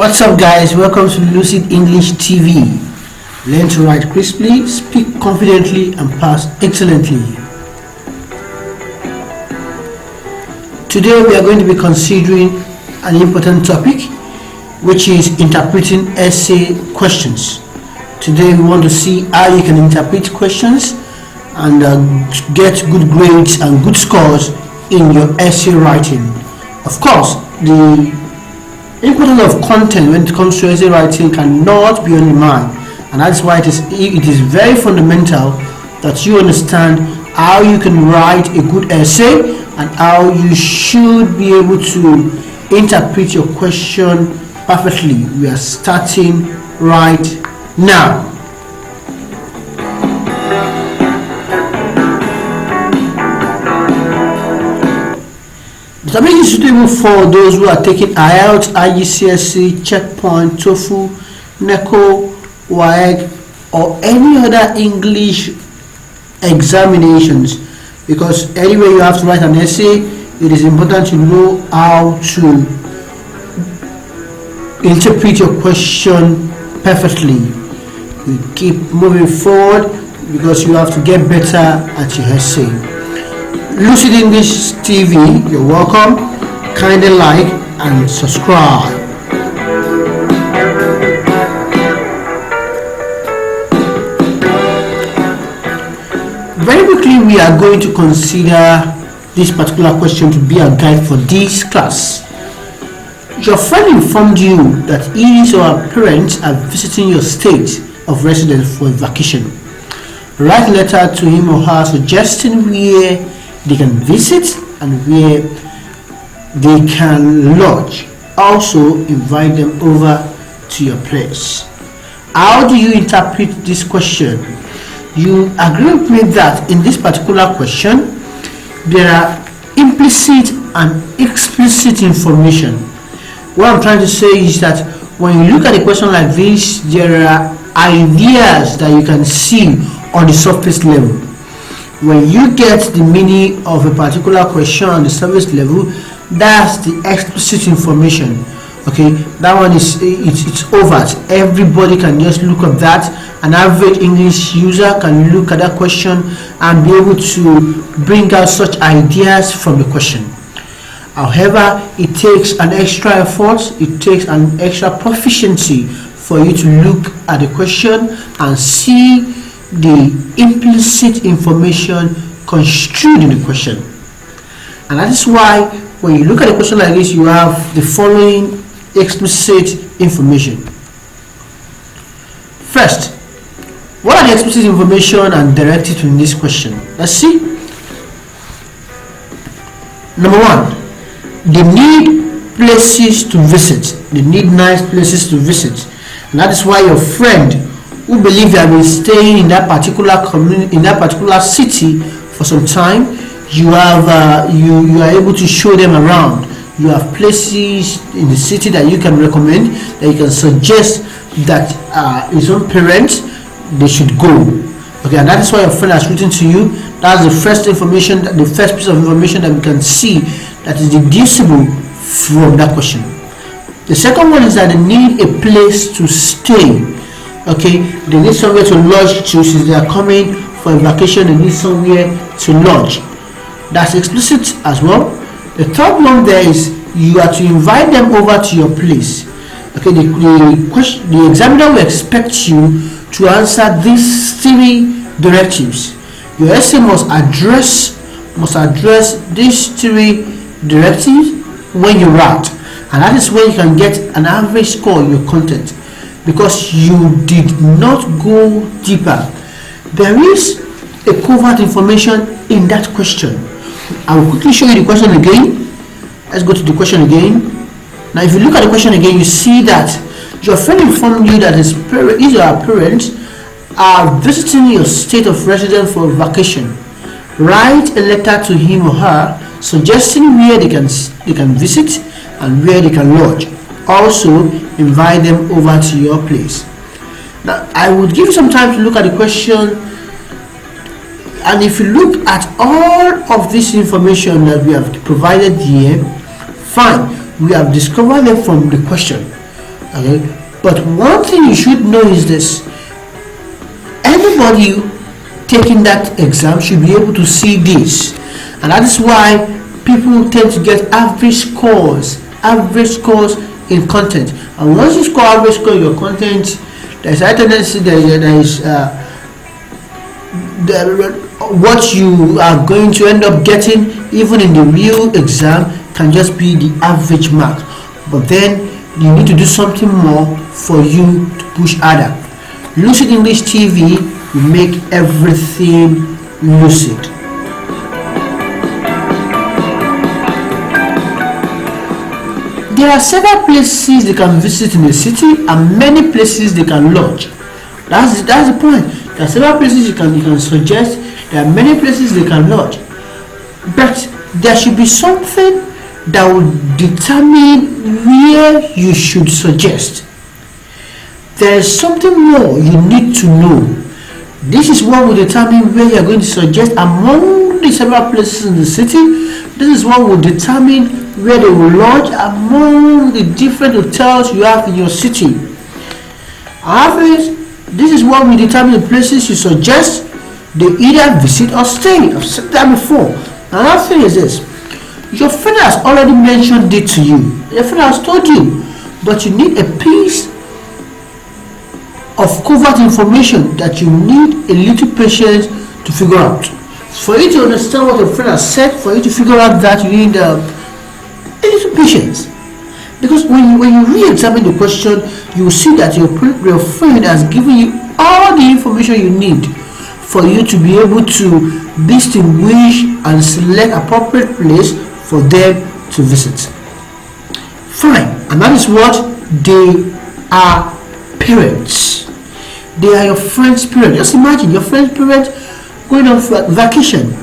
What's up, guys? Welcome to Lucid English TV. Learn to write crisply, speak confidently, and pass excellently. Today we are going to be considering an important topic, which is interpreting essay questions. Today we want to see how you can interpret questions and get good grades and good scores in your essay writing. Of course, the importance of content when it comes to essay writing cannot be undermined, and that's why it is very fundamental that you understand how you can write a good essay and how you should be able to interpret your question perfectly. We are starting right now. The topic is suitable for those who are taking IELTS, IGCSE, Checkpoint, TOEFL, NECO, WAEC, or any other English examinations, because anyway you have to write an essay, it is important to know how to interpret your question perfectly. You keep moving forward because you have to get better at your essay. Lucid English TV, you're welcome. Kindly like and subscribe. Very quickly, we are going to consider this particular question to be a guide for this class. Your friend informed you that his or her parents are visiting your state of residence for a vacation. Write a letter to him or her suggesting where they can visit and where they can lodge. Also, invite them over to your place. How do you interpret this question? You agree with me that in this particular question, there are implicit and explicit information. What I'm trying to say is that when you look at a question like this, there are ideas that you can see on the surface level. When you get the meaning of a particular question on the surface level, that's the explicit information. Okay, that one is it's overt. Everybody can just look at that. An average English user can look at that question and be able to bring out such ideas from the question. However, it takes an extra effort, it takes an extra proficiency for you to look at the question and see the implicit information construed in the question. And that is why when you look at a question like this, you have the following explicit information. First, what are the explicit information and directives in this question? Let's see. Number one, they need places to visit. They need nice places to visit. And that is why your friend who believe they have been staying in that particular community, in that particular city for some time, you are able to show them around. You have places in the city that you can recommend, that you can suggest that his own parents, they should go. Okay, and that is why your friend has written to you. That's the first information, the first piece of information that we can see that is deducible from that question. The second one is that they need a place to stay. Okay, they need somewhere to lodge to. Since they are coming for a vacation, they need somewhere to lodge. That's explicit as well. The third one there is you are to invite them over to your place. Okay, the examiner will expect you to answer these three directives. Your essay must address these three directives when you write, and that is where you can get an average score in your content, because you did not go deeper. There is a covert information in that question. I will quickly show you the question again. Let's go to the question again. Now, if you look at the question again, you see that your friend informed you that his or her parents are visiting your state of residence for vacation. Write a letter to him or her suggesting where they can visit and where they can lodge. Also, invite them over to your place. Now, I would give you some time to look at the question, and if you look at all of this information that we have provided here, fine, we have discovered them from the question. Okay, but one thing you should know is this: anybody taking that exam should be able to see this, and that is why people tend to get average scores in content. And once you score average score in your content, there's a tendency what you are going to end up getting even in the real exam can just be the average mark, but then you need to do something more for you to push harder. Lucid English TV will make everything lucid. There are several places they can visit in the city and many places they can lodge. That's the point. There are several places you can suggest. There are many places they can lodge. But there should be something that will determine where you should suggest. There is something more you need to know. This is what will determine where you are going to suggest among the several places in the city. This is what will determine where they will lodge among the different hotels you have in your city. However, this is what will determine the places you suggest they either visit or stay. I've said that before. Another thing is this: your friend has already mentioned it to you. Your friend has told you, but you need a piece of covert information that you need a little patience to figure out. For you to understand what your friend has said, for you to figure out that, you need a little patience. Because when you re-examine the question, you will see that your friend has given you all the information you need for you to be able to distinguish and select appropriate place for them to visit. Fine, and that is what they are. Parents, they are your friend's parents. Just imagine your friend's parents going on vacation.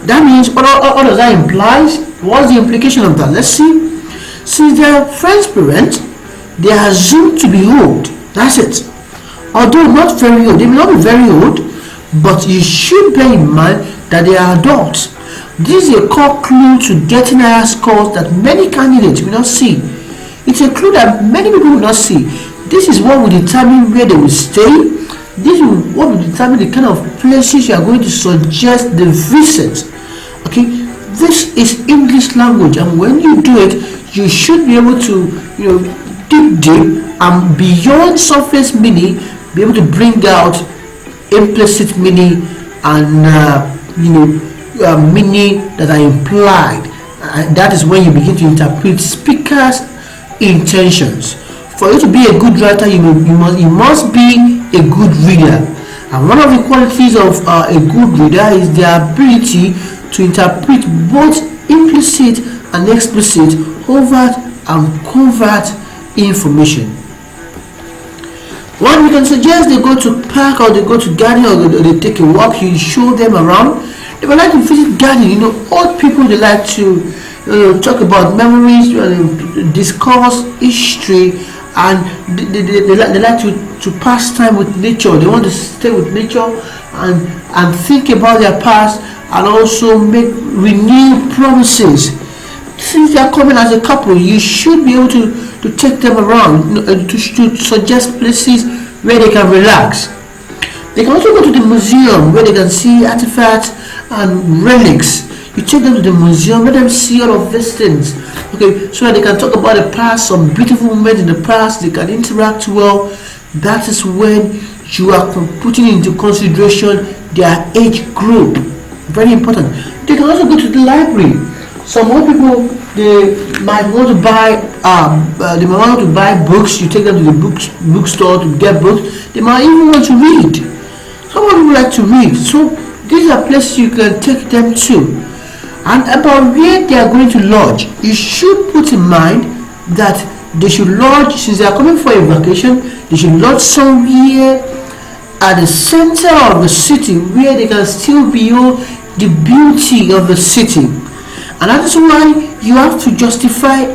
That means, what does that imply? What's the implication of that? Let's see. Since they are friend's parents, they are assumed to be old. That's it. Although not very old, they may not be very old, but you should bear in mind that they are adults. This is a core clue to getting higher scores that many candidates will not see. It's a clue that many people will not see. This is what will determine where they will stay. This is what will determine the kind of places you are going to suggest they visit. Okay, this is English language, and when you do it, you should be able to, dig deep and beyond surface meaning, be able to bring out implicit meaning and meaning that are implied. That is when you begin to interpret speakers' intentions. For you to be a good writer, you must be a good reader. And one of the qualities of a good reader is their ability to interpret both implicit and explicit, overt and covert information. One, we can suggest they go to park, or they go to garden, or they take a walk. You show them around. They would like to visit garden. Old people, they like to talk about memories, discuss history, and they like to pass time with nature. They want to stay with nature and think about their past, and also make renewed promises. Since they are coming as a couple, you should be able to take them around, to suggest places where they can relax. They can also go to the museum where they can see artifacts and relics. You take them to the museum, let them see all of these things, okay, so that they can talk about the past, some beautiful moments in the past, they can interact well. That is when you are putting into consideration their age group. Very important. They can also go to the library. Some more people, they might want to buy books. You take them to the bookstore to get books. They might even want to read. Some people like to read. So these are places you can take them to. And about where they are going to lodge, you should put in mind that they should lodge, since they are coming for a vacation, they should lodge somewhere at the center of the city where they can still behold the beauty of the city. And that is why you have to justify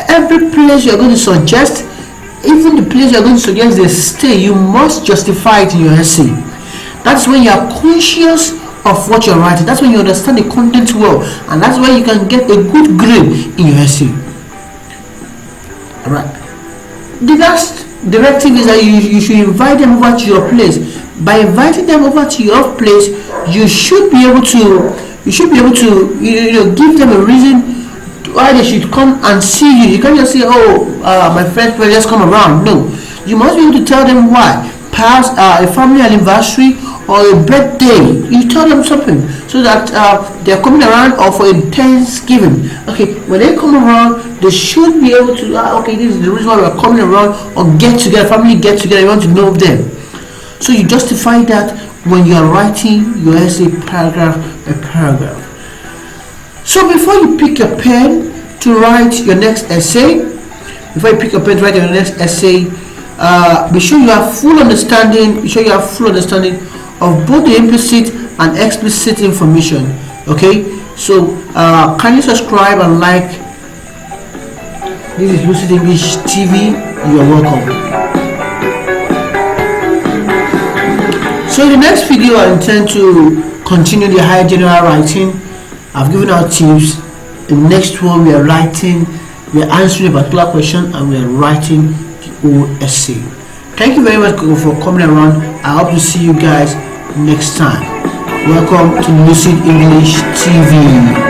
every place you are going to suggest. Even the place you are going to suggest they stay, you must justify it in your essay. That's when you are conscious of what you're writing. That's when you understand the content well, and that's why you can get a good grade in your essay. Alright. The last directive is that you should invite them over to your place. By inviting them over to your place, you should be able to give them a reason why they should come and see you. You can't just say, oh, my friends, just come around. No, you must be able to tell them why. Perhaps a family anniversary or a birthday, you tell them something so that they're coming around, or for a Thanksgiving. Okay, when they come around, they should be able to, okay, this is the reason why we're coming around, or get together, family get together, you want to know them. So you justify that when you are writing your essay paragraph by paragraph. So before you pick your pen to write your next essay, be sure you have full understanding. Of both the implicit and explicit information. Okay, so kindly subscribe and like. This is Lucid English TV. You are welcome. So in the next video, I intend to continue the higher general writing. I've given out tips. In the next one, we are answering a particular question, and we are writing the whole essay. Thank you very much for coming around. I hope to see you guys next time. Welcome to Lucid English TV.